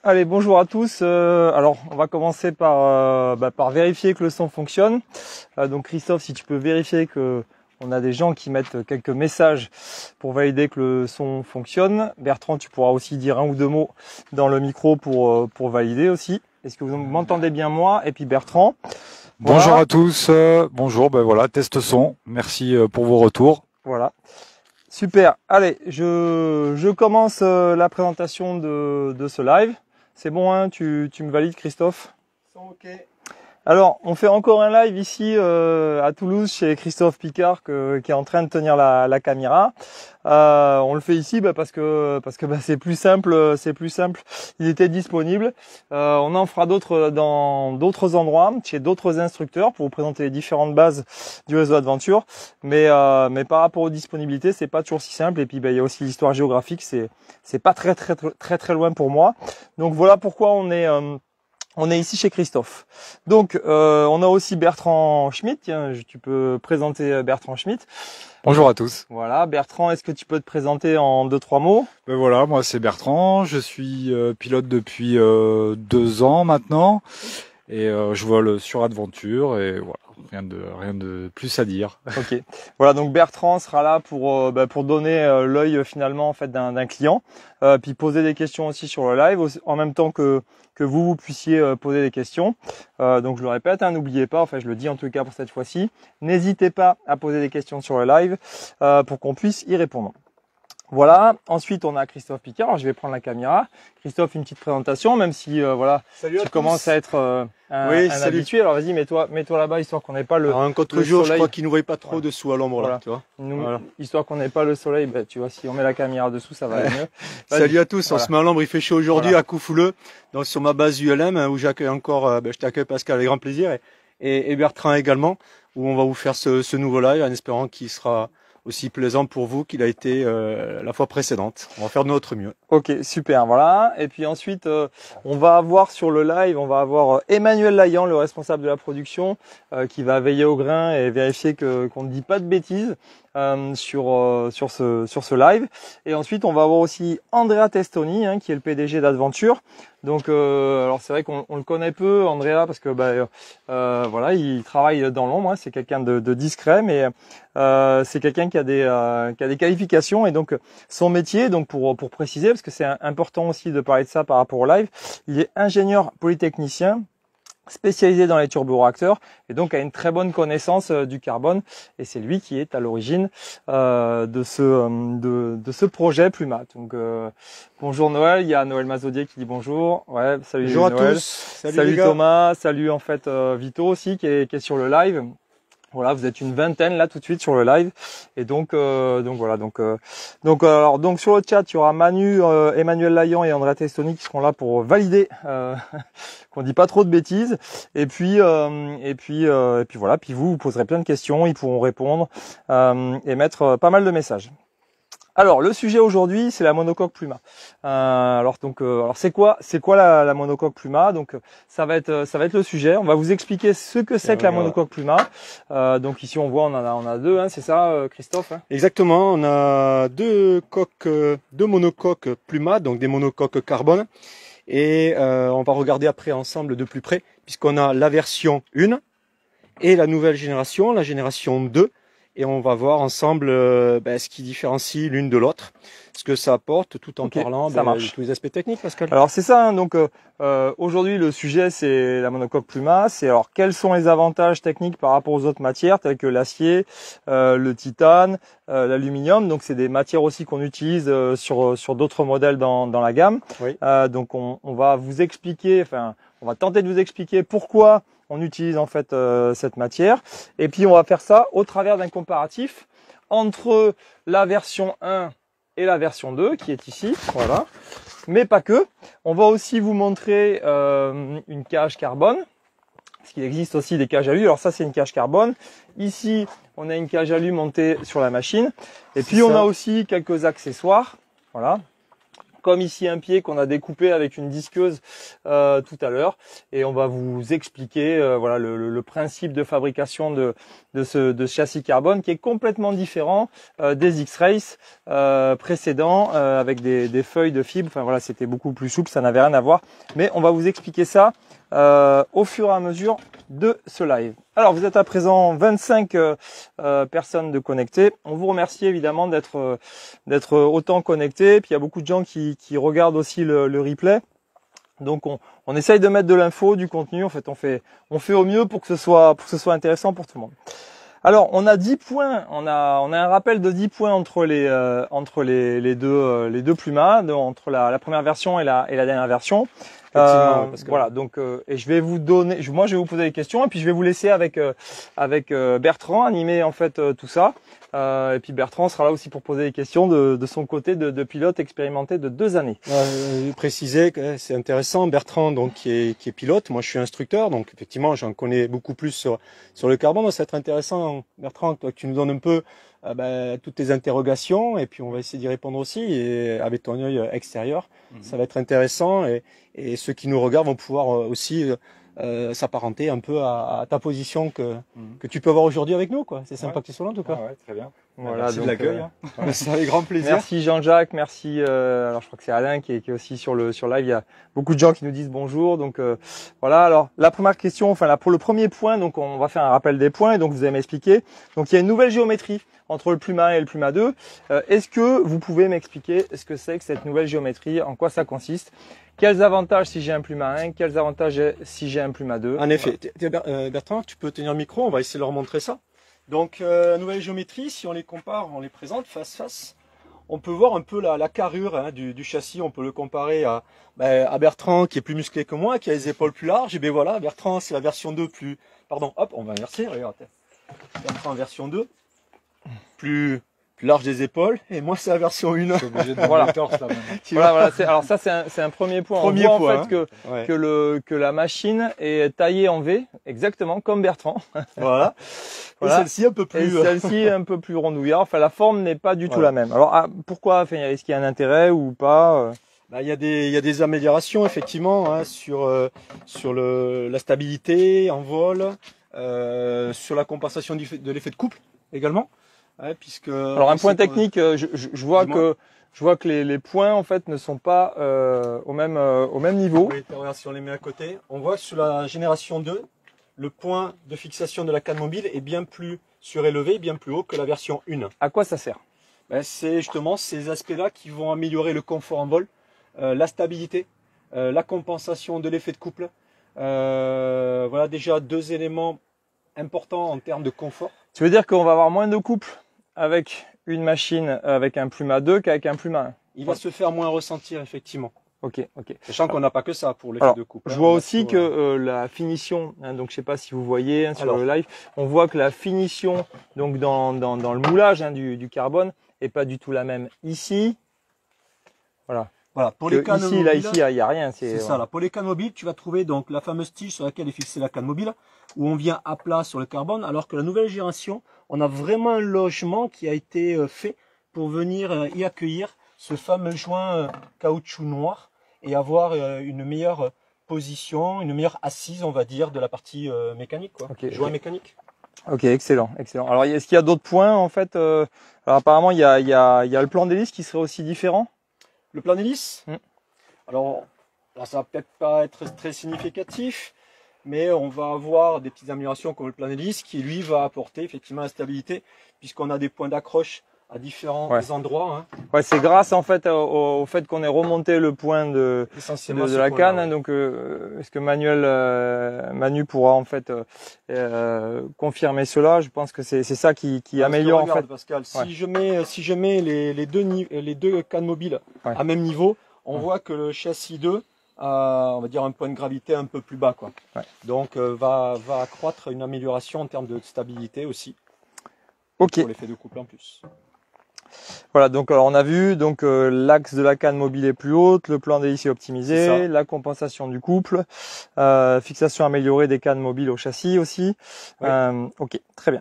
Allez, bonjour à tous. Alors, on va commencer par vérifier que le son fonctionne. Donc Christophe, si tu peux vérifier que on a des gens qui mettent quelques messages pour valider que le son fonctionne. Bertrand, tu pourras aussi dire un ou deux mots dans le micro pour valider aussi. Est-ce que vous m'entendez bien moi? Et puis Bertrand. Bonjour voilà. À tous. Bonjour, ben voilà, test son. Merci pour vos retours. Voilà. Super. Allez, je commence la présentation de ce live. C'est bon, hein, tu me valides, Christophe? Ok. Alors, on fait encore un live ici à Toulouse chez Christophe Picard qui est en train de tenir la caméra. On le fait ici parce que c'est plus simple, Il était disponible. On en fera d'autres dans d'autres endroits, chez d'autres instructeurs pour vous présenter les différentes bases du réseau Adventure. Mais par rapport aux disponibilités, c'est pas toujours si simple. Et puis il y a aussi l'histoire géographique, c'est pas très loin pour moi. Donc voilà pourquoi on est ici chez Christophe. Donc, on a aussi Bertrand Schmitt. Tiens, tu peux présenter Bertrand Schmitt. Bonjour à tous. Voilà, Bertrand, est-ce que tu peux te présenter en 2-3 mots? Ben voilà, moi c'est Bertrand. Je suis pilote depuis 2 ans maintenant. Et je vole sur Adventure et voilà, rien de plus à dire. Ok. Voilà, donc Bertrand sera là pour donner l'œil finalement en fait d'un client, puis poser des questions aussi sur le live, en même temps que vous puissiez poser des questions. Donc je le répète, hein, n'oubliez pas, enfin je le dis en tout cas pour cette fois-ci, n'hésitez pas à poser des questions sur le live pour qu'on puisse y répondre. Voilà, ensuite on a Christophe Picard. Alors je vais prendre la caméra. Christophe, une petite présentation, même si voilà, tu commences à être un habitué. Alors vas-y, mets-toi là-bas, histoire qu'on n'ait pas le un contre-jour, je crois qu'il ne voyait pas trop dessous à l'ombre là, tu vois. Histoire qu'on n'ait pas le soleil, tu vois, si on met la caméra dessous, ça va aller mieux. Salut à tous, on se met à l'ombre, il fait chaud aujourd'hui à Coufouleux, donc sur ma base ULM, où j'accueille encore, je t'accueille Pascal avec grand plaisir, et Bertrand également, où on va vous faire ce nouveau live, en espérant qu'il sera aussi plaisant pour vous qu'il a été la fois précédente. On va faire de notre mieux. Ok, super, voilà. Et puis ensuite, on va avoir sur le live, Emmanuel Laillan, le responsable de la production, qui va veiller au grain et vérifier qu'on ne dit pas de bêtises sur ce live. Et ensuite, on va avoir aussi Andrea Testoni, qui est le PDG d'Adventure. Donc, alors c'est vrai qu'on le connaît peu, Andrea, parce que voilà, il travaille dans l'ombre. C'est quelqu'un de discret, mais c'est quelqu'un qui a des qualifications, et donc son métier, donc pour préciser, parce que c'est important aussi de parler de ça par rapport au live, il est ingénieur polytechnicien spécialisé dans les turboréacteurs et donc a une très bonne connaissance du carbone, et c'est lui qui est à l'origine de ce projet Pluma. Donc bonjour Noël, il y a Noël Mazaudier qui dit bonjour. Ouais, salut bonjour à Noël. tous. Salut Thomas, salut en fait Vito aussi qui est sur le live. Voilà, vous êtes une vingtaine là tout de suite sur le live, et donc voilà, donc sur le chat il y aura Manu, Emmanuel Laillan et Andrea Testoni qui seront là pour valider qu'on dit pas trop de bêtises, et puis voilà, puis vous poserez plein de questions, ils pourront répondre et mettre pas mal de messages. Alors le sujet aujourd'hui, c'est la monocoque Pluma. Alors c'est quoi la monocoque Pluma? Donc ça va être le sujet. On va vous expliquer ce que c'est que la monocoque Pluma. Donc ici on voit on a deux, c'est ça Christophe, hein? Exactement, on a deux monocoques Pluma, donc des monocoques carbone, et on va regarder après ensemble de plus près, puisqu'on a la version 1 et la nouvelle génération, la génération 2. Et on va voir ensemble ce qui différencie l'une de l'autre, ce que ça apporte, tout en parlant de tous les aspects techniques, Pascal. Alors c'est ça, donc aujourd'hui le sujet c'est la monocoque Pluma. C'est alors quels sont les avantages techniques par rapport aux autres matières telles que l'acier, le titane, l'aluminium. Donc c'est des matières aussi qu'on utilise sur d'autres modèles dans la gamme. Oui. Donc on va vous expliquer, on va tenter de vous expliquer pourquoi on utilise en fait cette matière, et puis on va faire ça au travers d'un comparatif entre la version 1 et la version 2 qui est ici, voilà. Mais pas que, on va aussi vous montrer une cage carbone, parce qu'il existe aussi des cages alu. Alors ça c'est une cage carbone, ici on a une cage alu montée sur la machine, et puis on a aussi quelques accessoires, voilà, comme ici un pied qu'on a découpé avec une disqueuse tout à l'heure, et on va vous expliquer voilà le principe de fabrication de ce châssis carbone qui est complètement différent des X-Race précédents avec des feuilles de fibre. Enfin voilà, c'était beaucoup plus souple, ça n'avait rien à voir, mais on va vous expliquer ça au fur et à mesure de ce live. Alors vous êtes à présent 25 personnes de connectées. On vous remercie évidemment d'être autant connectés. Puis il y a beaucoup de gens qui regardent aussi le replay. Donc on essaye de mettre de l'info, du contenu. En fait, on fait au mieux pour que ce soit intéressant pour tout le monde. Alors on a 10 points, on a un rappel de 10 points entre les deux Puma, entre la première version et la dernière version. Parce que... Voilà, donc et je vais vous donner, moi je vais vous poser des questions et puis je vais vous laisser avec Bertrand animer en fait tout ça. Et puis Bertrand sera là aussi pour poser des questions de son côté de pilote expérimenté de 2 années. Préciser que c'est intéressant, Bertrand donc qui est pilote, moi je suis instructeur, donc effectivement j'en connais beaucoup plus sur le carbone. Donc ça va être intéressant, Bertrand, toi, que tu nous donnes un peu toutes tes interrogations et puis on va essayer d'y répondre aussi et avec ton œil extérieur. Ça va être intéressant et ceux qui nous regardent vont pouvoir aussi s'apparenter un peu à ta position que tu peux avoir aujourd'hui avec nous, quoi. C'est sympa que tu sois là en tout cas. Ouais, très bien. Voilà, merci donc, de l'accueil. C'est avec grand plaisir. Merci Jean-Jacques, merci. Alors je crois que c'est Alain qui est aussi sur live. Il y a beaucoup de gens qui nous disent bonjour. Donc voilà. Alors la première question, enfin là pour le premier point, donc on va faire un rappel des points et donc vous allez m'expliquer. Donc il y a une nouvelle géométrie entre le Puma 1 et le Puma 2. Est-ce que vous pouvez m'expliquer ce que c'est que cette nouvelle géométrie, en quoi ça consiste? Quels avantages si j'ai un Puma 1, quels avantages si j'ai un Puma 2? En effet, Bertrand, tu peux tenir le micro, on va essayer de leur montrer ça. Donc, nouvelle géométrie, si on les compare, on les présente face, on peut voir un peu la carrure du châssis, on peut le comparer à Bertrand qui est plus musclé que moi, qui a les épaules plus larges, et bien voilà, Bertrand c'est la version 2 pardon, hop, on va inverser, regarde, Bertrand version 2, plus large des épaules, et moi c'est la version 1. Je suis obligé de voilà. le torse là maintenant. Voilà, alors ça c'est un premier point. Premier on voit point, en fait que la machine est taillée en V, exactement comme Bertrand. Voilà. Voilà. Et celle-ci un peu plus. Et celle-ci un peu plus rondouillarde. Enfin, la forme n'est pas du tout la même. Alors pourquoi? Enfin, est-ce qu'il y a un intérêt ou pas? Il y a des améliorations effectivement sur la stabilité en vol, sur la compensation de l'effet de couple également. Puisque alors un point technique, je vois que les points en fait ne sont pas au même niveau. Oui, si on les met à côté, on voit que sur la génération 2, le point de fixation de la canne mobile est bien plus surélevé, bien plus haut que la version 1. À quoi ça sert? C'est justement ces aspects-là qui vont améliorer le confort en vol, la stabilité, la compensation de l'effet de couple. Voilà déjà 2 éléments importants en termes de confort. Tu veux dire qu'on va avoir moins de couple avec une machine avec un Puma 2 qu'avec un Puma 1? Il va se faire moins ressentir effectivement. Ok. Sachant qu'on n'a pas que ça pour l'effet de couple. Je vois aussi que la finition, donc je sais pas si vous voyez sur le live, on voit que la finition donc dans le moulage du carbone est pas du tout la même ici. Voilà. Pour les cannes ici, mobiles, là, ici, il y a rien. C'est ça. Là. Pour les cannes mobiles, tu vas trouver donc la fameuse tige sur laquelle est fixée la canne mobile, où on vient à plat sur le carbone, alors que la nouvelle génération, on a vraiment un logement qui a été fait pour venir y accueillir ce fameux joint caoutchouc noir et avoir une meilleure position, une meilleure assise, on va dire, de la partie mécanique, quoi. Joint mécanique. Ok, excellent. Alors, est-ce qu'il y a d'autres points en fait? Alors apparemment, il y a le plan d'hélice qui serait aussi différent. Le plan d'hélice. Alors, là, ça va peut-être pas être très significatif, mais on va avoir des petites améliorations comme le plan d'hélice qui lui va apporter effectivement la stabilité puisqu'on a des points d'accroche à différents endroits. Ouais, c'est grâce en fait au fait qu'on ait remonté le point de la canne. Donc, est-ce que Manu pourra en fait confirmer cela? Je pense que c'est ça qui améliore en fait. Pascal, si je mets les deux cannes mobiles à même niveau, on voit que le châssis 2 a, on va dire, un point de gravité un peu plus bas, quoi. Donc va accroître une amélioration en termes de stabilité aussi. Ok. Pour l'effet de couple en plus. Voilà, donc alors on a vu donc l'axe de la canne mobile est plus haute, le plan d'hélice est optimisé, la compensation du couple, fixation améliorée des cannes mobiles au châssis aussi. Oui. Ok, très bien.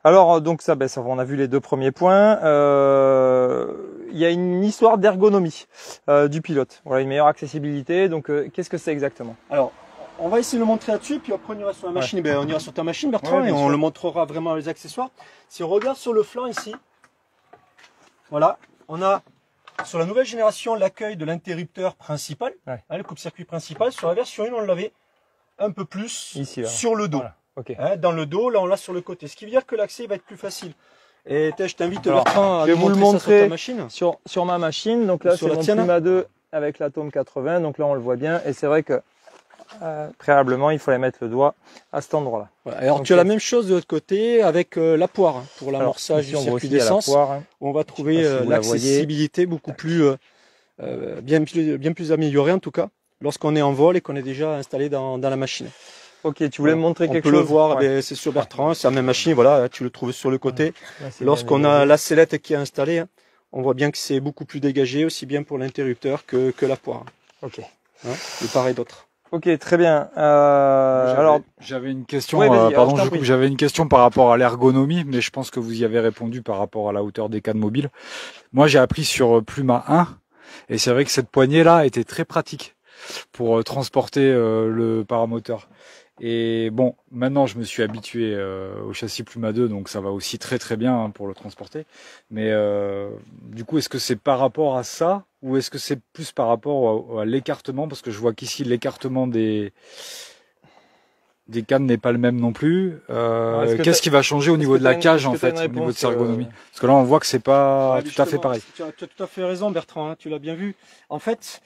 Alors donc ça, on a vu les 2 premiers points. il y a une histoire d'ergonomie du pilote. Voilà, une meilleure accessibilité. Donc, qu'est-ce que c'est exactement? Alors, on va essayer de le montrer là-dessus, puis après on ira sur la machine. Ben, on ira sur ta machine, Bertrand, et on le montrera vraiment les accessoires. Si on regarde sur le flanc ici, voilà, on a sur la nouvelle génération l'accueil de l'interrupteur principal, le coupe-circuit principal. Sur la version 1, on l'avait un peu plus ici, sur le dos. Voilà. Okay. Dans le dos, là on l'a sur le côté. Ce qui veut dire que l'accès va être plus facile. Et je t'invite Bertrand à je vais vous le montrer sur ta machine. Sur ma machine. Donc là, c'est mon Puma 2 avec l'Atom 80. Donc là, on le voit bien. Et c'est vrai que préalablement, il fallait mettre le doigt à cet endroit-là. Voilà. Alors, tu as la même chose de l'autre côté avec la poire pour l'amorçage du circuit d'essence. On va trouver l'accessibilité beaucoup plus, bien plus améliorée en tout cas, lorsqu'on est en vol et qu'on est déjà installé dans la machine. Ok, tu voulais me montrer quelque chose? On peut le voir, c'est sur Bertrand, c'est la même machine, voilà, tu le trouves sur le côté. Lorsqu'on a la sellette qui est installée, on voit bien que c'est beaucoup plus dégagé, aussi bien pour l'interrupteur que la poire. Ok. De part et d'autre. Ok, très bien. J'avais une question, j'avais une question par rapport à l'ergonomie, mais je pense que vous y avez répondu par rapport à la hauteur des cannes mobiles. Moi, j'ai appris sur Puma 1, et c'est vrai que cette poignée-là était très pratique pour transporter le paramoteur. Et bon, maintenant je me suis habitué au châssis Puma 2, donc ça va aussi très bien pour le transporter. Mais du coup, est-ce que c'est par rapport à ça ou est-ce que c'est plus par rapport à l'écartement? Parce que je vois qu'ici l'écartement des cannes n'est pas le même non plus. Qu'est-ce qui va changer au niveau de la cage en fait, au niveau de sa ergonomie? Parce que là on voit que c'est pas tout à fait pareil. Tu as tout à fait raison Bertrand, tu l'as bien vu. En fait,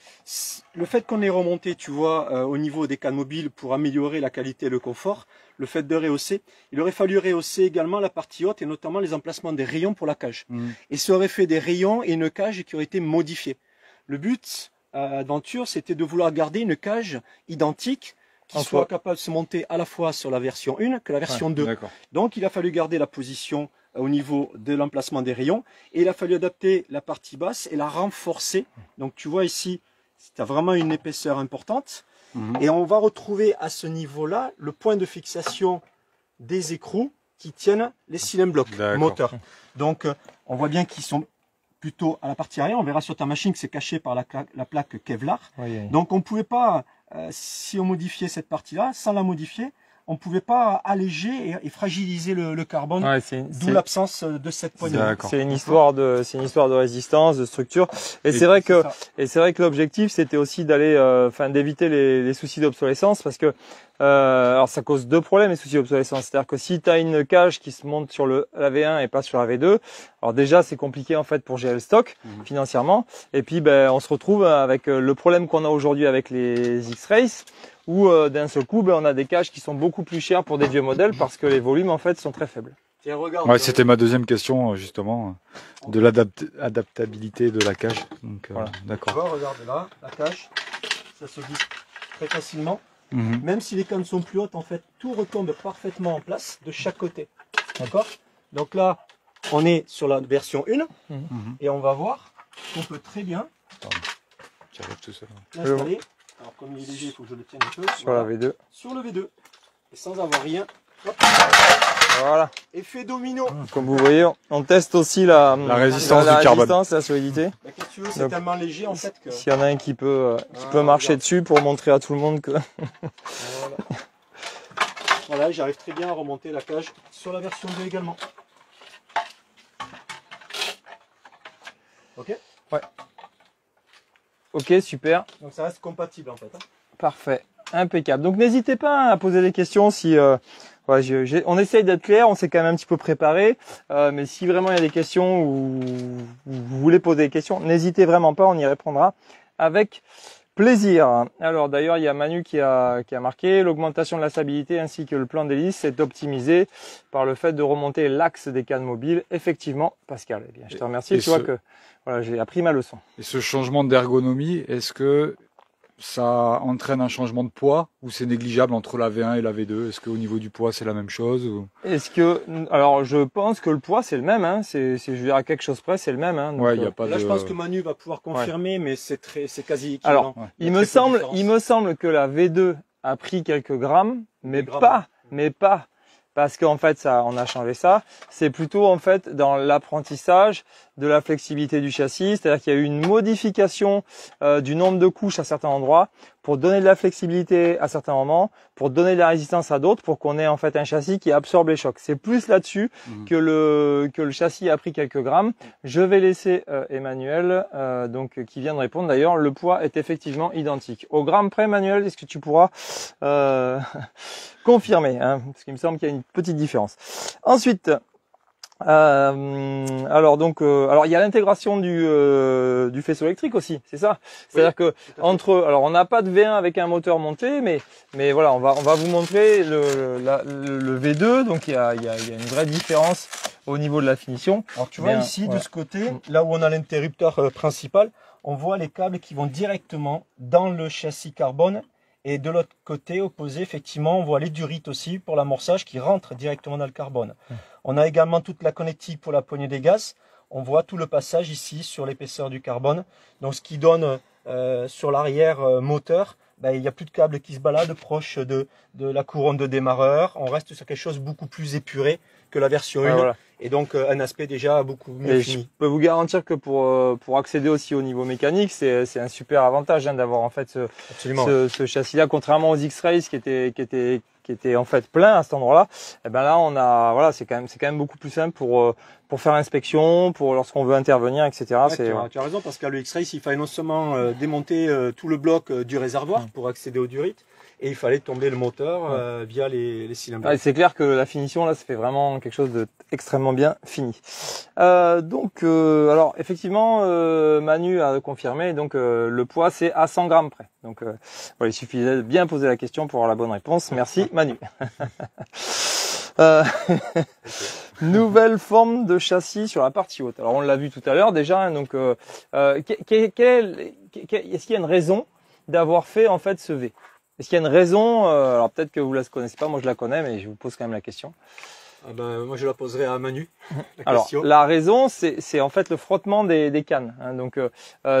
le fait qu'on ait remonté, tu vois, au niveau des cannes mobiles pour améliorer la qualité et le confort, le fait de rehausser, il aurait fallu rehausser également la partie haute et notamment les emplacements des rayons pour la cage. Et ça aurait fait des rayons et une cage qui aurait été modifiée. Le but Adventure, c'était de vouloir garder une cage identique qui soit capable de se monter à la fois sur la version 1 que la version 2. Donc il a fallu garder la position au niveau de l'emplacement des rayons et il a fallu adapter la partie basse et la renforcer. Donc tu vois ici, tu as vraiment une épaisseur importante et on va retrouver à ce niveau-là le point de fixation des écrous qui tiennent les cylindres blocs moteurs. Donc on voit bien qu'ils sont plutôt à la partie arrière. On verra sur ta machine que c'est caché par la plaque Kevlar. Donc on ne pouvait pas, si on modifiait cette partie-là, sans la modifier, on ne pouvait pas alléger et fragiliser le carbone, d'où l'absence de cette poignée. C'est une histoire de résistance, de structure. Et c'est vrai que l'objectif c'était aussi d'aller, d'éviter les soucis d'obsolescence parce que alors ça cause deux problèmes les soucis d'obsolescence. C'est-à-dire que si tu as une cage qui se monte sur la V1 et pas sur la V2, alors déjà c'est compliqué en fait pour gérer le stock financièrement. Et puis on se retrouve avec le problème qu'on a aujourd'hui avec les X-Race où d'un seul coup on a des cages qui sont beaucoup plus chères pour des vieux modèles parce que les volumes en fait sont très faibles. Tiens, regarde, c'était ma deuxième question justement de l'adaptabilité de la cage. Donc voilà. D'accord. Regarde là, la cage, ça se glisse très facilement. Même si les cannes sont plus hautes, en fait, tout retombe parfaitement en place de chaque côté. D'accord? Donc là, on est sur la version 1 et on va voir qu'on peut très bien l'installer. Alors comme il est léger, il faut que je le tienne un peu. Sur la V2. Sur le V2. Et sans avoir rien. Hop. Voilà. Effet domino. Comme vous voyez, on teste aussi la résistance du carbone. La solidité. Qu'est-ce que tu veux, c'est tellement léger en fait que... S'il y en a un qui peut marcher dessus pour montrer à tout le monde que... Voilà, j'arrive très bien à remonter la cage sur la version 2 également. Ok? Ouais. Ok, super. Donc ça reste compatible en fait. Parfait, impeccable. Donc n'hésitez pas à poser des questions si... on essaye d'être clair, on s'est quand même un petit peu préparé, mais si vraiment il y a des questions ou vous voulez poser des questions, n'hésitez vraiment pas, on y répondra avec plaisir. Alors d'ailleurs, il y a Manu qui a marqué l'augmentation de la stabilité ainsi que le plan d'hélice est optimisé par le fait de remonter l'axe des cannes mobiles. Effectivement, Pascal, eh bien, je te remercie. Tu vois que voilà, j'ai appris ma leçon. Et ce changement d'ergonomie, est-ce que ça entraîne un changement de poids ou c'est négligeable entre la V1 et la V2? Est-ce qu'au niveau du poids c'est la même chose ou... Alors je pense que le poids c'est le même, hein. Je veux dire à quelque chose près c'est le même. Hein. Donc, y a pas là je pense que Manu va pouvoir confirmer, mais c'est quasi équivalent. Alors il me semble que la V2 a pris quelques grammes, mais pas parce qu'en fait on a changé ça. C'est plutôt en fait dans l'apprentissage de la flexibilité du châssis, c'est-à-dire qu'il y a eu une modification du nombre de couches à certains endroits pour donner de la flexibilité à certains moments, pour donner de la résistance à d'autres, pour qu'on ait en fait un châssis qui absorbe les chocs. C'est plus là-dessus que le châssis a pris quelques grammes. Je vais laisser Emmanuel donc qui vient de répondre. D'ailleurs, le poids est effectivement identique. Au gramme près, Emmanuel, est-ce que tu pourras confirmer, hein, parce qu'il me semble qu'il y a une petite différence. Ensuite, alors il y a l'intégration du faisceau électrique aussi, c'est ça. C'est-à-dire que alors on n'a pas de V1 avec un moteur monté, mais voilà, on va vous montrer le V2, donc il y a une vraie différence au niveau de la finition. Alors tu vois ici de ce côté, là où on a l'interrupteur principal, on voit les câbles qui vont directement dans le châssis carbone. Et de l'autre côté, opposé, effectivement, on voit les durites aussi pour l'amorçage qui rentrent directement dans le carbone. On a également toute la connectique pour la poignée des gaz. On voit tout le passage ici sur l'épaisseur du carbone. Donc ce qui donne sur l'arrière moteur, il n'y a plus de câbles qui se baladent proche de la couronne de démarreur. On reste sur quelque chose beaucoup plus épuré que la version 1. Voilà. Et donc un aspect déjà beaucoup mieux fini. Je peux vous garantir que pour accéder aussi au niveau mécanique, c'est un super avantage d'avoir en fait ce châssis-là, contrairement aux X-Race qui était en fait plein à cet endroit-là. Et ben là, on a voilà, c'est quand même beaucoup plus simple pour faire l'inspection, pour lorsqu'on veut intervenir, etc. Ouais, tu as raison, parce qu'à le X-Race, il fallait non seulement démonter tout le bloc du réservoir pour accéder aux durites, et il fallait tomber le moteur via les cylindres. Ouais, c'est clair que la finition là, ça fait vraiment quelque chose de extrêmement bien fini. Alors effectivement, Manu a confirmé, donc le poids c'est à 100 grammes près. Donc voilà, il suffisait de bien poser la question pour avoir la bonne réponse. Merci Manu. Nouvelle forme de châssis sur la partie haute. Alors on l'a vu tout à l'heure déjà. Hein, donc est-ce qu'il y a une raison d'avoir fait en fait ce V? Est-ce qu'il y a une raison? Alors peut-être que vous la connaissez pas, moi je la connais, mais je vous pose quand même la question. Moi je la poserai à Manu. Alors la raison, c'est en fait le frottement des cannes. Hein, donc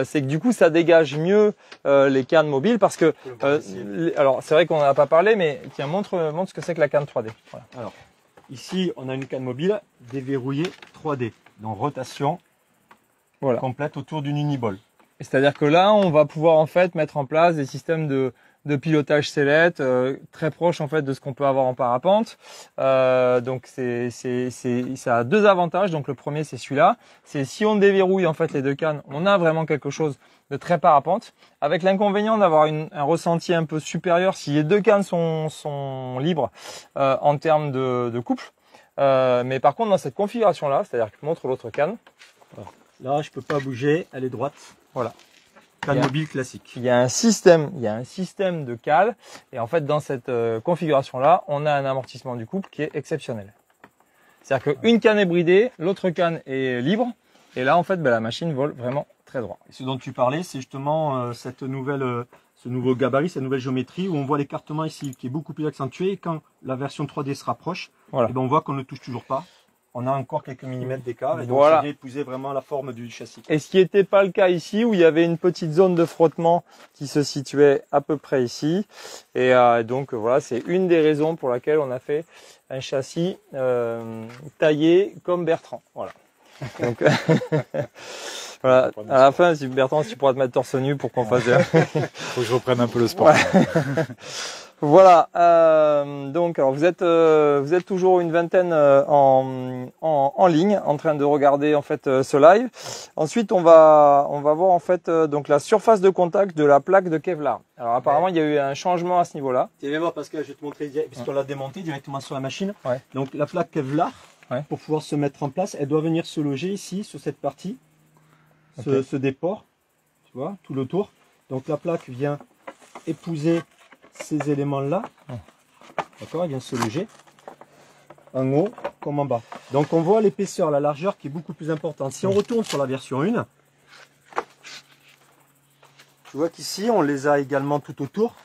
c'est que du coup ça dégage mieux les cannes mobiles parce que alors c'est vrai qu'on n'en a pas parlé, mais tiens montre ce que c'est que la canne 3D. Voilà. Alors ici on a une canne mobile déverrouillée 3D, donc rotation complète autour d'une uniball. C'est-à-dire que là on va pouvoir en fait mettre en place des systèmes de pilotage sellette très proche en fait de ce qu'on peut avoir en parapente. Donc ça a deux avantages. Donc le premier c'est celui-là, c'est si on déverrouille en fait les deux cannes, on a vraiment quelque chose de très parapente, avec l'inconvénient d'avoir un ressenti un peu supérieur si les deux cannes sont libres en termes de couple. Mais par contre dans cette configuration là, c'est-à-dire que je montre l'autre canne. Là je peux pas bouger, elle est droite. Voilà. Canne mobile classique. Il y a un système de cale et en fait dans cette configuration là, on a un amortissement du couple qui est exceptionnel. C'est-à-dire qu'une canne est bridée, l'autre canne est libre et là en fait la machine vole vraiment très droit. Et ce dont tu parlais, c'est justement ce nouveau gabarit, cette nouvelle géométrie où on voit l'écartement ici qui est beaucoup plus accentué et quand la version 3D se rapproche, et on voit qu'on ne touche toujours pas. On a encore quelques millimètres d'écart et donc ça vient épouser vraiment la forme du châssis. Et ce qui n'était pas le cas ici, où il y avait une petite zone de frottement qui se situait à peu près ici. Et donc voilà, c'est une des raisons pour laquelle on a fait un châssis taillé comme Bertrand. Voilà. Donc voilà. À la fin, si Bertrand, si tu pourras te mettre torse nu pour qu'on fasse. Faut que je reprenne un peu le sport. Voilà, donc alors vous êtes toujours une vingtaine en ligne en train de regarder en fait ce live. Ensuite on va voir en fait donc la surface de contact de la plaque de Kevlar. Alors apparemment il y a eu un changement à ce niveau-là. Tu viens voir parce que je vais te montrer puisqu'on l'a démonté directement sur la machine. Donc la plaque Kevlar pour pouvoir se mettre en place, elle doit venir se loger ici sur cette partie, ce déport, tu vois, tout le tour. Donc la plaque vient épouser ces éléments-là, d'accord, il vient se loger en haut comme en bas. Donc on voit l'épaisseur, la largeur qui est beaucoup plus importante. Si on retourne sur la version 1, tu vois qu'ici on les a également tout autour,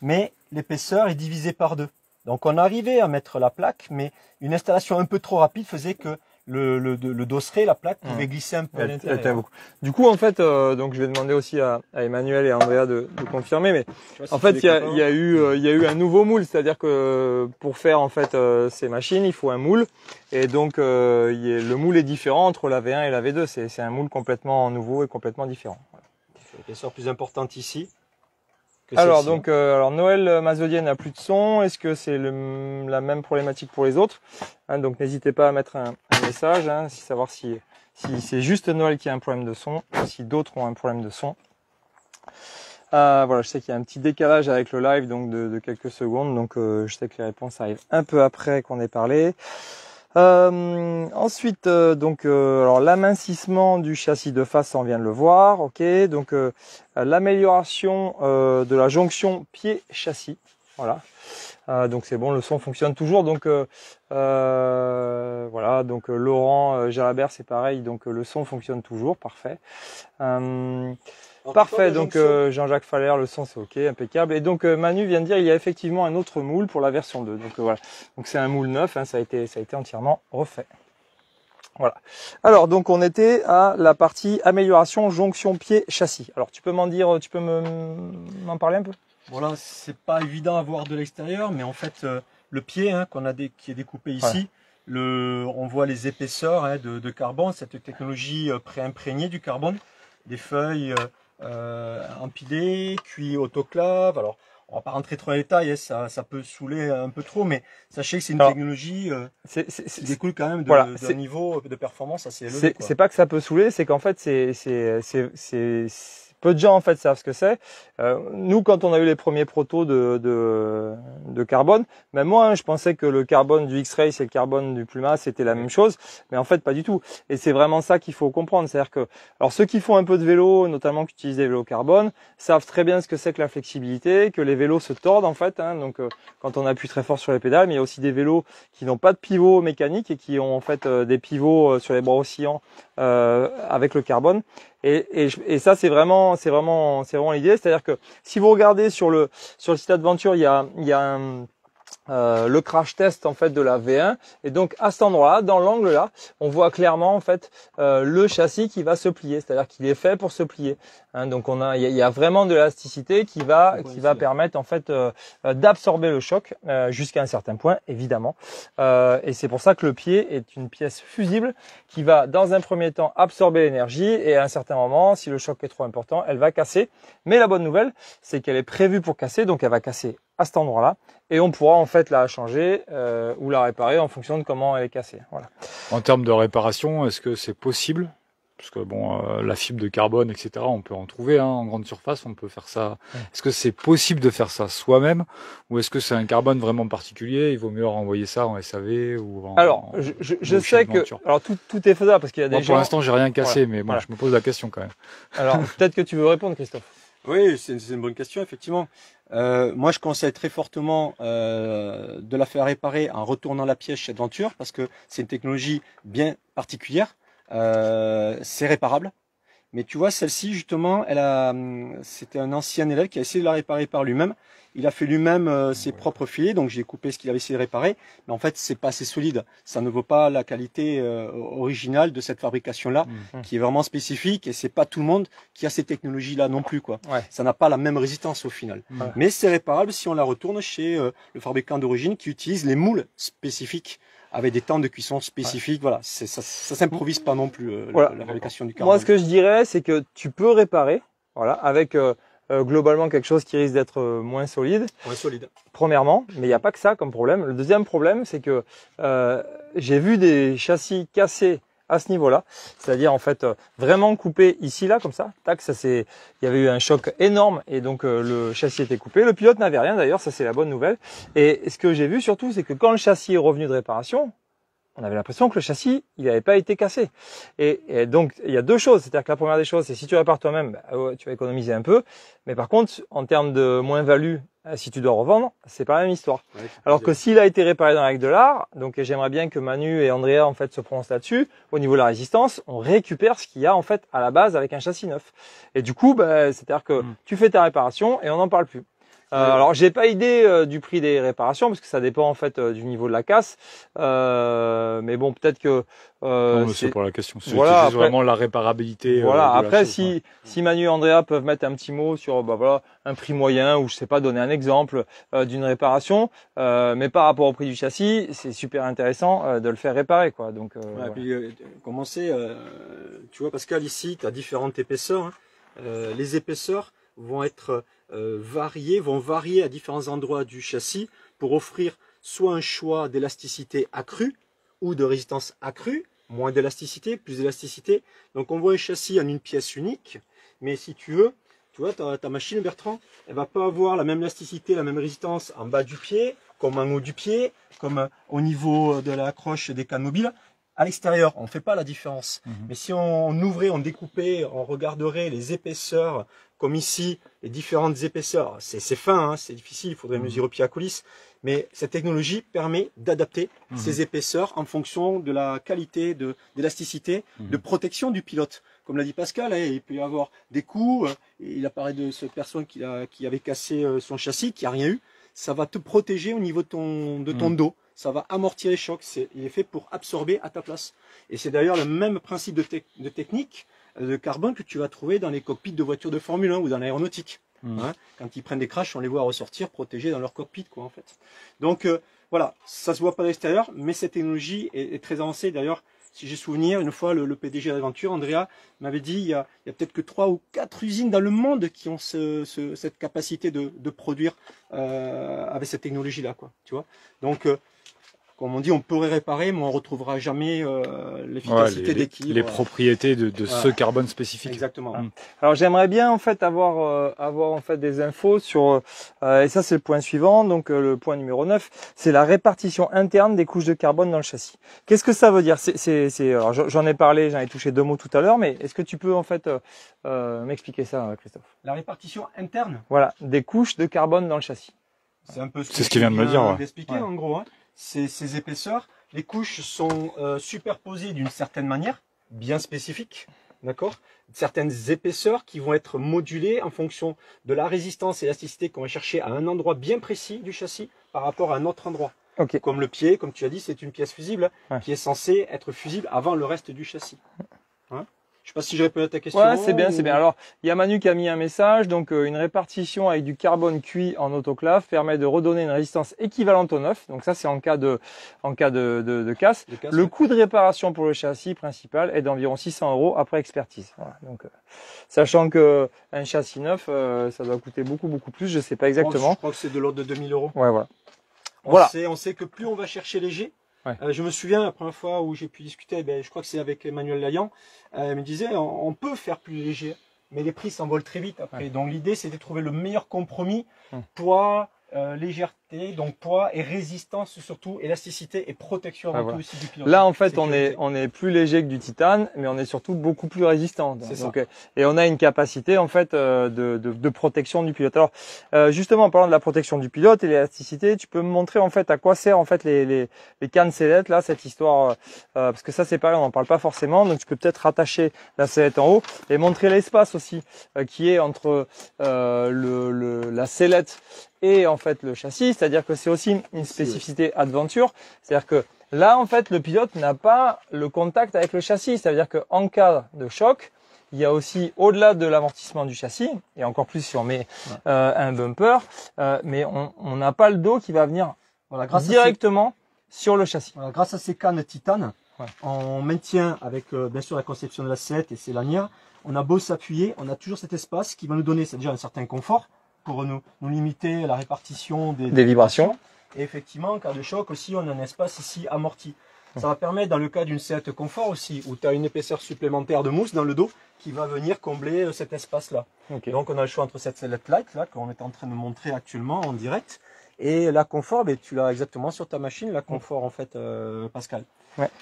mais l'épaisseur est divisée par deux. Donc on arrivait à mettre la plaque, mais une installation un peu trop rapide faisait que le dosseret, la plaque pouvait glisser un peu à l'intérieur. Du coup, en fait, donc je vais demander aussi à Emmanuel et à Andrea de confirmer, mais en fait, il y a eu un nouveau moule, c'est-à-dire que pour faire en fait ces machines, il faut un moule, et donc le moule est différent entre la V1 et la V2. C'est un moule complètement nouveau et complètement différent. Voilà. L'épaisseur plus importante ici. Alors donc, Noël Mazelier n'a plus de son. Est-ce que c'est la même problématique pour les autres? Donc n'hésitez pas à mettre un message, savoir si c'est juste Noël qui a un problème de son, si d'autres ont un problème de son. Voilà, je sais qu'il y a un petit décalage avec le live donc de quelques secondes, donc je sais que les réponses arrivent un peu après qu'on ait parlé. Ensuite, alors l'amincissement du châssis de face, on vient de le voir, ok. Donc l'amélioration de la jonction pied-châssis, voilà. Donc c'est bon, le son fonctionne toujours. Donc voilà, donc Laurent Jalabert, c'est pareil. Donc le son fonctionne toujours, parfait. Parfait, donc Jean-Jacques Faller, le son c'est ok, impeccable. Et donc Manu vient de dire il y a effectivement un autre moule pour la version 2. Donc voilà, donc c'est un moule neuf, ça a été entièrement refait. Voilà. Alors donc on était à la partie amélioration jonction pied châssis. Alors tu peux m'en parler un peu? Voilà, c'est pas évident à voir de l'extérieur, mais en fait le pied qui est découpé ici, on voit les épaisseurs de carbone, cette technologie pré-imprégnée du carbone, des feuilles empilées, cuit autoclave. Alors on va pas rentrer trop dans les détails, ça peut saouler un peu trop, mais sachez que c'est une technologie qui découle quand même d'un niveau de performance assez élevé. C'est pas que ça peut saouler, c'est qu'en fait peu de gens en fait savent ce que c'est. Nous, quand on a eu les premiers protos de carbone, même moi, je pensais que le carbone du X-Race et le carbone du Puma, c'était la même chose, mais en fait pas du tout. Et c'est vraiment ça qu'il faut comprendre, c'est-à-dire que, alors ceux qui font un peu de vélo, notamment qui utilisent des vélos carbone, savent très bien ce que c'est que la flexibilité, que les vélos se tordent en fait. Donc quand on appuie très fort sur les pédales, mais il y a aussi des vélos qui n'ont pas de pivot mécanique et qui ont en fait des pivots sur les bras oscillants avec le carbone. Et ça c'est vraiment l'idée, c'est-à-dire que si vous regardez sur le site Adventure, il y a le crash test en fait de la V1, et donc à cet endroit-là, dans l'angle là, on voit clairement en fait le châssis qui va se plier, c'est-à-dire qu'il est fait pour se plier. Donc il y a vraiment de l'élasticité qui va permettre en fait d'absorber le choc jusqu'à un certain point évidemment. Et c'est pour ça que le pied est une pièce fusible qui va dans un premier temps absorber l'énergie, et à un certain moment, si le choc est trop important, elle va casser. Mais la bonne nouvelle, c'est qu'elle est prévue pour casser, donc elle va casser à cet endroit-là, et on pourra en fait la changer ou la réparer en fonction de comment elle est cassée. Voilà. En termes de réparation, est-ce que c'est possible? Parce que bon, la fibre de carbone, etc., on peut en trouver en grande surface, on peut faire ça. Est-ce que c'est possible de faire ça soi-même, ou est-ce que c'est un carbone vraiment particulier? Il vaut mieux renvoyer ça en SAV ou en... Alors, je sais que alors tout est faisable parce qu'il y a des gens... Pour l'instant, j'ai rien cassé, mais bon, je me pose la question quand même. Alors, peut-être que tu veux répondre, Christophe. Oui, c'est une bonne question, effectivement. Moi, je conseille très fortement de la faire réparer en retournant la pièce chez Adventure, parce que c'est une technologie bien particulière. C'est réparable. Mais tu vois, celle-ci, justement, c'était un ancien élève qui a essayé de la réparer par lui-même. Il a fait lui-même ses propres filets, donc j'ai coupé ce qu'il avait essayé de réparer. Mais en fait, c'est pas assez solide. Ça ne vaut pas la qualité originale de cette fabrication-là, qui est vraiment spécifique. Et c'est pas tout le monde qui a ces technologies-là non plus, quoi. Ouais. Ça n'a pas la même résistance au final. Mais c'est réparable si on la retourne chez le fabricant d'origine qui utilise les moules spécifiques, avec des temps de cuisson spécifiques. Voilà, ça s'improvise pas non plus la fabrication du carbone. Moi, ce que je dirais, c'est que tu peux réparer, voilà, avec globalement quelque chose qui risque d'être moins solide. Ouais, solide. Premièrement, mais il n'y a pas que ça comme problème. Le deuxième problème, c'est que j'ai vu des châssis cassés à ce niveau-là, c'est-à-dire en fait vraiment coupé ici là comme ça, tac, il y avait eu un choc énorme et donc le châssis était coupé. Le pilote n'avait rien d'ailleurs, ça c'est la bonne nouvelle. Et ce que j'ai vu surtout, c'est que quand le châssis est revenu de réparation, on avait l'impression que le châssis, il n'avait pas été cassé. Et donc, il y a deux choses. C'est-à-dire que la première des choses, c'est si tu répares toi-même, tu vas économiser un peu. Mais par contre, en termes de moins-value, si tu dois revendre, c'est pas la même histoire. Ouais, alors que s'il a été réparé dans la règle de l'art, donc j'aimerais bien que Manu et Andrea en fait se prononcent là-dessus, au niveau de la résistance, on récupère ce qu'il y a en fait à la base avec un châssis neuf. Et du coup, c'est-à-dire que tu fais ta réparation et on n'en parle plus. Alors j'ai pas idée du prix des réparations parce que ça dépend en fait du niveau de la casse. Mais bon, peut-être que c'est pour la question. Voilà, après, vraiment la réparabilité. Voilà. Après, si Manu et Andrea peuvent mettre un petit mot sur voilà un prix moyen ou je sais pas donner un exemple d'une réparation, mais par rapport au prix du châssis, c'est super intéressant de le faire réparer quoi. Donc voilà. Puis commencer, tu vois Pascal, ici tu as différentes épaisseurs. Hein. Les épaisseurs vont être vont varier à différents endroits du châssis pour offrir soit un choix d'élasticité accrue ou de résistance accrue, moins d'élasticité, plus d'élasticité. Donc on voit un châssis en une pièce unique, mais si tu veux, tu vois ta machine Bertrand, elle va pas avoir la même élasticité, la même résistance en bas du pied, comme en haut du pied, comme au niveau de l'accroche des cannes mobiles. À l'extérieur, on ne fait pas la différence. Mais si on ouvrait, on découpait, on regarderait les épaisseurs, comme ici, les différentes épaisseurs. C'est fin, hein, c'est difficile, il faudrait mesurer au pied à coulisse. Mais cette technologie permet d'adapter ces épaisseurs en fonction de la qualité d'élasticité, de protection du pilote. Comme l'a dit Pascal, hein, il peut y avoir des coups. Il apparaît de cette personne qui avait cassé son châssis, qui n'a rien eu. Ça va te protéger au niveau de ton dos. Ça va amortir les chocs, il est fait pour absorber à ta place. Et c'est d'ailleurs le même principe de technique de carbone que tu vas trouver dans les cockpits de voitures de Formule 1 ou dans l'aéronautique. Hein, quand ils prennent des crashs, on les voit ressortir protégés dans leur cockpit, quoi, en fait. Donc voilà, ça se voit pas de l'extérieur, mais cette technologie est très avancée. D'ailleurs, si j'ai souvenir, une fois le PDG d'Aventure, Andrea, m'avait dit il y a peut-être que 3 ou 4 usines dans le monde qui ont cette capacité de produire avec cette technologie-là, quoi. Tu vois. Donc comme on dit, on pourrait réparer, mais on ne retrouvera jamais l'efficacité d'équilibre. Les propriétés de ce carbone spécifique. Exactement. Alors j'aimerais bien en fait avoir en fait des infos sur et ça c'est le point suivant, donc le point numéro 9, c'est la répartition interne des couches de carbone dans le châssis. Qu'est-ce que ça veut dire? Alors j'en ai parlé, j'en ai touché 2 mots tout à l'heure, mais est-ce que tu peux en fait m'expliquer ça, Christophe? La répartition interne. Voilà, des couches de carbone dans le châssis. C'est un peu ce qu'il vient de me dire. D'expliquer en gros. Hein. Ces épaisseurs, les couches sont superposées d'une certaine manière, bien spécifique, d'accord? Certaines épaisseurs qui vont être modulées en fonction de la résistance et l'élasticité qu'on va chercher à un endroit bien précis du châssis par rapport à un autre endroit. Okay. Comme le pied, comme tu as dit, c'est une pièce fusible qui est censée être fusible avant le reste du châssis. Hein? Je sais pas si je réponds à ta question. Ouais, c'est bien, c'est bien. Alors, il y a Manu qui a mis un message. Donc, une répartition avec du carbone cuit en autoclave permet de redonner une résistance équivalente au neuf. Donc, ça, c'est en cas de casse. Le coût de réparation pour le châssis principal est d'environ 600 € après expertise. Voilà. Donc, sachant que un châssis neuf, ça doit coûter beaucoup plus. Je sais pas exactement. Je crois que c'est de l'ordre de 2000 €. Ouais, voilà. On sait que plus on va chercher léger. Je me souviens la première fois où j'ai pu discuter, je crois que c'est avec Emmanuel Laillant, il me disait on peut faire plus léger, mais les prix s'envolent très vite après. Donc l'idée c'était de trouver le meilleur compromis, poids, légèreté, donc poids et résistance surtout, élasticité et protection avant tout aussi du pilote. Là en fait on est plus léger que du titane, mais on est surtout beaucoup plus résistant. Donc, et on a une capacité en fait de protection du pilote. Alors justement en parlant de la protection du pilote et l'élasticité, tu peux me montrer en fait à quoi sert en fait les cannes sellettes là, cette histoire parce que ça c'est pareil, on n'en parle pas forcément, donc tu peux peut-être rattacher la sellette en haut et montrer l'espace aussi qui est entre la sellette et en fait le châssis, c'est-à-dire que c'est aussi une spécificité Adventure, c'est-à-dire que là en fait le pilote n'a pas le contact avec le châssis, c'est-à-dire qu'en cas de choc, il y a aussi au-delà de l'amortissement du châssis, et encore plus si on met un bumper, mais on n'a pas le dos qui va venir directement sur le châssis. Voilà, grâce à ces cannes titane, on maintient avec bien sûr la conception de la sellette et ses lanières, on a beau s'appuyer, on a toujours cet espace qui va nous donner déjà un certain confort, pour nous limiter la répartition des vibrations. Et effectivement, en cas de choc aussi, on a un espace ici amorti. Ça va permettre, dans le cas d'une sellette confort aussi, où tu as une épaisseur supplémentaire de mousse dans le dos, qui va venir combler cet espace-là. Donc on a le choix entre cette sellette light, là, qu'on est en train de montrer actuellement en direct, et la confort, tu l'as exactement sur ta machine, la confort en fait, Pascal.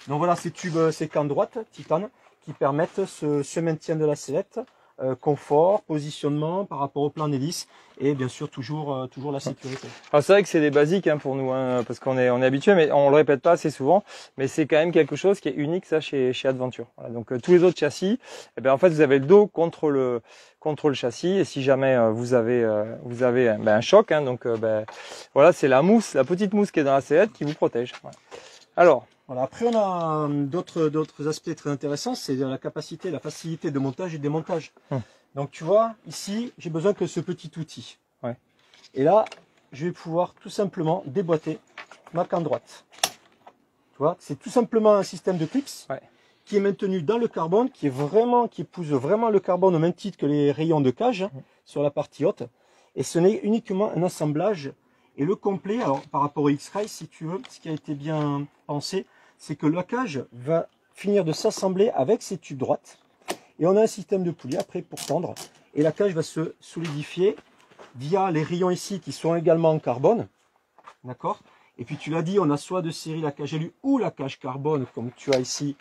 Donc voilà, ces tubes, ces cannes droites, titane, qui permettent ce maintien de la sellette, confort, positionnement par rapport au plan d'hélice et bien sûr toujours la sécurité. Alors c'est vrai que c'est des basiques hein, pour nous, hein, parce qu'on est habitué, mais on le répète pas assez souvent. Mais c'est quand même quelque chose qui est unique ça chez Adventure. Voilà, donc tous les autres châssis, eh ben en fait vous avez le dos contre le châssis, et si jamais vous avez un choc, hein, donc voilà, c'est la mousse, la petite mousse qui est dans la sellette qui vous protège. Voilà. Alors. Voilà, après on a d'autres aspects très intéressants, c'est la capacité, la facilité de montage et de démontage. Donc tu vois, ici, j'ai besoin que ce petit outil. Ouais. Et là, je vais pouvoir tout simplement déboîter ma canne droite. Tu vois, c'est tout simplement un système de clips qui est maintenu dans le carbone, qui épouse vraiment le carbone au même titre que les rayons de cage sur la partie haute. Et ce n'est uniquement un assemblage. Et le complet, alors par rapport au X-Ray, si tu veux, ce qui a été bien pensé, c'est que la cage va finir de s'assembler avec ses tubes droites. Et on a un système de poulie après pour tendre. Et la cage va se solidifier via les rayons ici qui sont également en carbone. D'accord? Et puis tu l'as dit, on a soit de série la cage alu ou la cage carbone comme tu as ici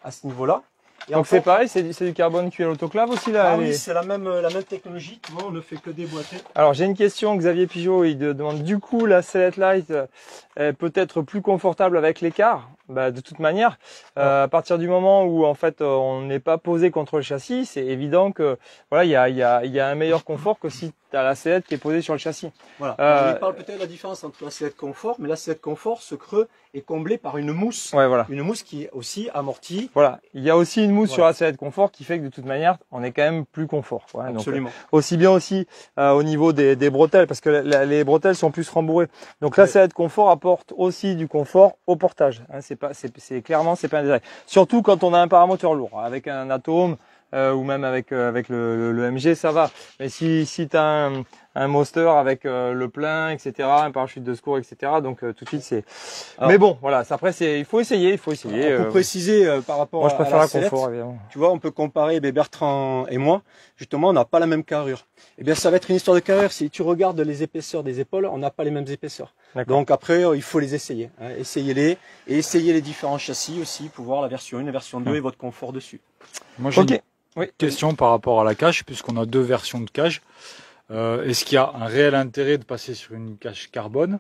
à ce niveau-là. Et donc c'est pareil, c'est du carbone cuit à l'autoclave aussi là. Ah oui, c'est la même technologie, tu vois, on ne fait que déboîter. Alors j'ai une question, Xavier Pigeot, il demande du coup la sellette light peut être plus confortable avec l'écart. De toute manière, à partir du moment où en fait on n'est pas posé contre le châssis, c'est évident que voilà il y a un meilleur confort que si tu as la sellette qui est posée sur le châssis. Voilà. Il parle peut-être de la différence entre la sellette confort, mais la sellette confort, ce creux est comblé par une mousse. Ouais, voilà. Une mousse qui est aussi amortie. Voilà. Il y a aussi une mousse sur la sellette confort qui fait que de toute manière on est quand même plus confort. Ouais, absolument. Donc, aussi bien aussi au niveau des bretelles, parce que les bretelles sont plus rembourrées. Donc la sellette confort apporte aussi du confort au portage. Hein, c'est clairement c'est pas un détail. Surtout quand on a un paramoteur lourd, avec un Atom ou même avec le MG, ça va. Mais si tu as un Monster avec le plein, etc., un parachute de secours, etc., donc tout de suite c'est. Mais bon, voilà. Après il faut essayer. Pour préciser par rapport moi, je préfère à la confort, évidemment. Tu vois, on peut comparer Bertrand et moi. Justement, on n'a pas la même carrure. Eh bien, ça va être une histoire de carrure. Si tu regardes les épaisseurs des épaules, on n'a pas les mêmes épaisseurs. Donc après, il faut les essayer. Hein. Essayez-les et essayez les différents châssis aussi pour voir la version 1, la version 2 et votre confort dessus. Moi, j'ai une question par rapport à la cage, puisqu'on a deux versions de cage. Est-ce qu'il y a un réel intérêt de passer sur une cage carbone?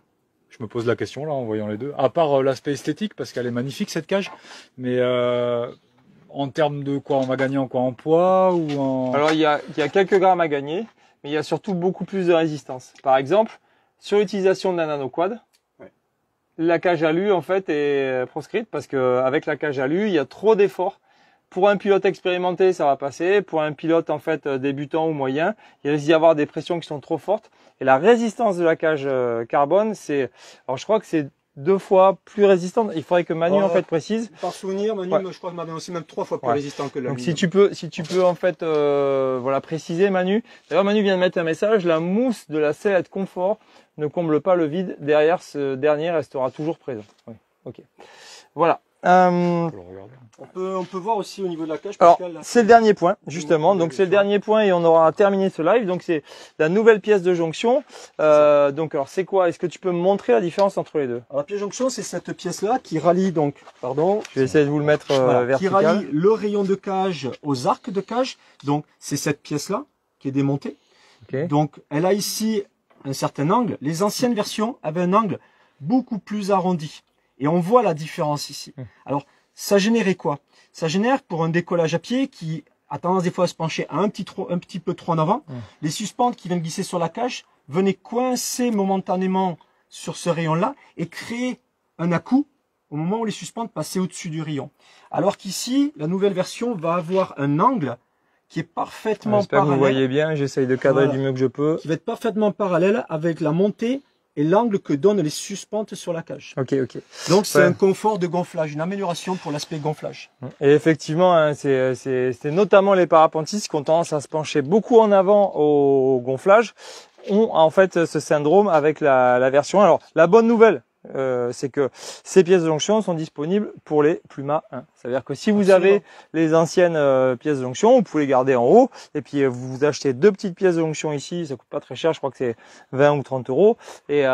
Je me pose la question là en voyant les deux. À part l'aspect esthétique, parce qu'elle est magnifique cette cage, mais en termes de quoi on va gagner en poids ou en... Alors il y a quelques grammes à gagner, mais il y a surtout beaucoup plus de résistance. Par exemple, sur l'utilisation de la nanoquad, la cage alu en fait est proscrite parce que avec la cage alu, il y a trop d'efforts. Pour un pilote expérimenté, ça va passer. Pour un pilote en fait débutant ou moyen, il risque d'y avoir des pressions qui sont trop fortes. Et la résistance de la cage carbone, alors je crois que c'est 2 fois plus résistante. Il faudrait que Manu en fait précise. Par souvenir, Manu, je crois que Manu aussi même 3 fois plus résistant que l'aluminium. Donc si tu peux en fait voilà préciser, Manu. D'ailleurs Manu vient de mettre un message. La mousse de la sellette confort ne comble pas le vide. Derrière, ce dernier restera toujours présent. Oui. Ok. Voilà. On peut voir aussi au niveau de la cage. Alors, c'est le dernier point, justement. Donc, c'est le dernier point et on aura terminé ce live. Donc, c'est la nouvelle pièce de jonction. Donc, alors, c'est quoi? Est-ce que tu peux me montrer la différence entre les deux? Alors, la pièce de jonction, c'est cette pièce-là qui rallie donc, je vais essayer de vous le mettre vertical. Qui rallie le rayon de cage aux arcs de cage. Donc, c'est cette pièce-là qui est démontée. Donc, elle a ici un certain angle. Les anciennes versions avaient un angle beaucoup plus arrondi. Et on voit la différence ici. Alors, ça générait quoi? Ça génère pour un décollage à pied qui a tendance des fois à se pencher un petit peu trop en avant. Les suspentes qui viennent glisser sur la cage venaient coincer momentanément sur ce rayon-là et créer un à-coup au moment où les suspentes passaient au-dessus du rayon. Alors qu'ici, la nouvelle version va avoir un angle qui est parfaitement parallèle. Vous voyez bien, j'essaye de cadrer du mieux que je peux. Qui va être parfaitement parallèle avec la montée et l'angle que donnent les suspentes sur la cage. Ok. Donc c'est un confort de gonflage, une amélioration pour l'aspect gonflage. Et effectivement, hein, c'est notamment les parapentistes qui ont tendance à se pencher beaucoup en avant au gonflage, ont en fait ce syndrome avec la version. Alors la bonne nouvelle, c'est que ces pièces de jonction sont disponibles pour les Pluma 1. C'est-à-dire que si vous avez les anciennes pièces de jonction, vous pouvez les garder en haut et puis vous achetez 2 petites pièces de jonction ici, ça coûte pas très cher, je crois que c'est 20 ou 30 euros et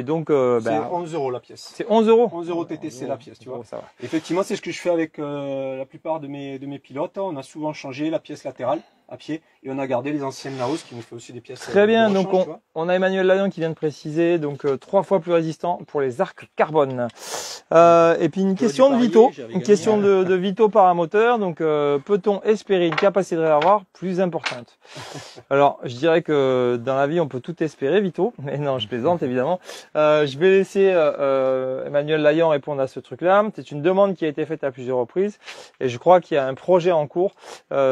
donc c'est 11 euros la pièce. C'est 11 euros. 11 euros TTC la pièce, tu vois. Ça va. Effectivement, c'est ce que je fais avec la plupart de mes pilotes. On a souvent changé la pièce latérale. à pied. Et on a gardé les anciennes Laos qui nous fait aussi des pièces. Très bien, donc on a Emmanuel Layon qui vient de préciser, donc 3 fois plus résistant pour les arcs carbone. Et puis une question de Vito, de Vito paramoteur, donc peut-on espérer une capacité de réservoir plus importante? Alors je dirais que dans la vie on peut tout espérer, Vito, mais non, je plaisante évidemment. Je vais laisser Emmanuel Layon répondre à ce truc-là. C'est une demande qui a été faite à plusieurs reprises et je crois qu'il y a un projet en cours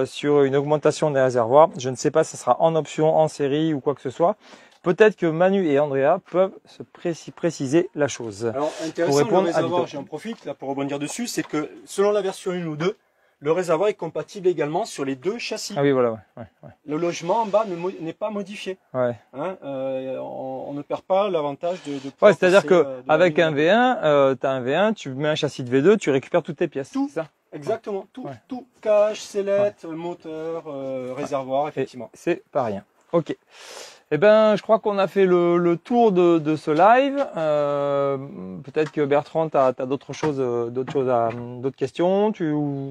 sur une augmentation des réservoirs. Je ne sais pas si ça sera en option, en série ou quoi que ce soit. Peut-être que Manu et Andrea peuvent se préciser la chose. Alors intéressant, le réservoir, j'en profite là pour rebondir dessus, c'est que selon la version 1 ou 2, le réservoir est compatible également sur les 2 châssis. Ah oui, voilà. Ouais. Le logement en bas n'est pas modifié. Ouais. Hein, on ne perd pas l'avantage de ouais, c'est-à-dire que avec un V1, tu as un V1, tu mets un châssis de V2, tu récupères toutes tes pièces. Tout ça. Exactement. Tout cache, sellette, moteur, réservoir, effectivement. C'est pas rien. Ok. Eh ben, je crois qu'on a fait le tour de ce live. Peut-être que Bertrand, t'as d'autres choses, d'autres questions.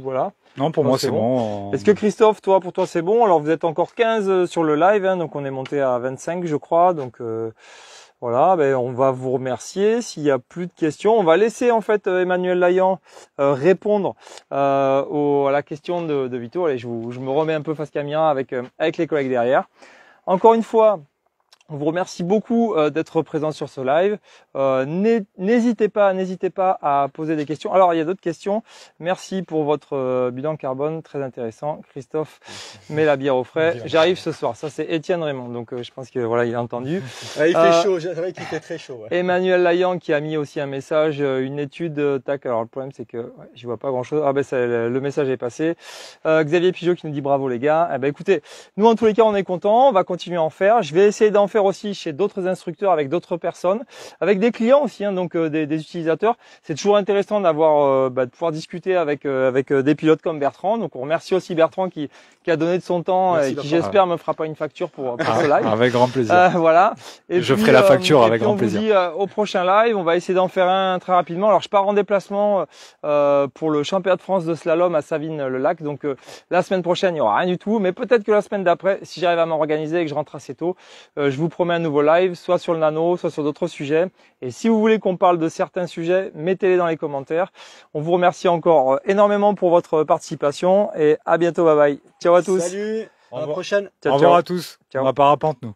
Voilà. Non, pour moi c'est bon. Est-ce que Christophe, pour toi c'est bon? Alors vous êtes encore 15 sur le live, hein, donc on est monté à 25, je crois. Donc voilà, ben on va vous remercier. S'il y a plus de questions, on va laisser en fait Emmanuel Layan répondre à la question de Vito. Allez, je me remets un peu face caméra avec les collègues derrière. Encore une fois, on vous remercie beaucoup d'être présent sur ce live. N'hésitez pas à poser des questions. Alors, il y a d'autres questions. Merci pour votre bilan carbone, très intéressant. Christophe met la bière au frais. J'arrive ce soir. Ça, c'est Étienne Raymond. Donc, je pense que voilà, il a entendu. Il fait chaud. C'est vrai qu'il fait très chaud. Ouais. Emmanuel Layan qui a mis aussi un message, une étude. Tac. Alors, le problème, c'est que je vois pas grand-chose. Ah ben, le message est passé. Xavier Pigeot qui nous dit bravo les gars. Eh ben, écoutez, nous en tous les cas, on est contents. On va continuer à en faire. Je vais essayer d'en faire aussi chez d'autres instructeurs, avec d'autres personnes, avec des clients aussi, hein, donc des utilisateurs. C'est toujours intéressant d'avoir, de pouvoir discuter avec des pilotes comme Bertrand. Donc on remercie aussi Bertrand qui a donné de son temps. Merci, et qui j'espère me fera pas une facture pour ce live. Avec grand plaisir. Voilà. Et je ferai la facture avec grand plaisir. On vous dit au prochain live. On va essayer d'en faire un très rapidement. Alors je pars en déplacement pour le championnat de France de slalom à Savines-le-Lac. Donc la semaine prochaine il y aura rien du tout, mais peut-être que la semaine d'après, si j'arrive à m'organiser et que je rentre assez tôt, je vous promets un nouveau live, soit sur le nano, soit sur d'autres sujets. Et si vous voulez qu'on parle de certains sujets, mettez-les dans les commentaires. On vous remercie encore énormément pour votre participation et à bientôt, bye bye. Ciao à tous. Salut, à la prochaine. Au revoir à tous. Ciao. On va parapente nous.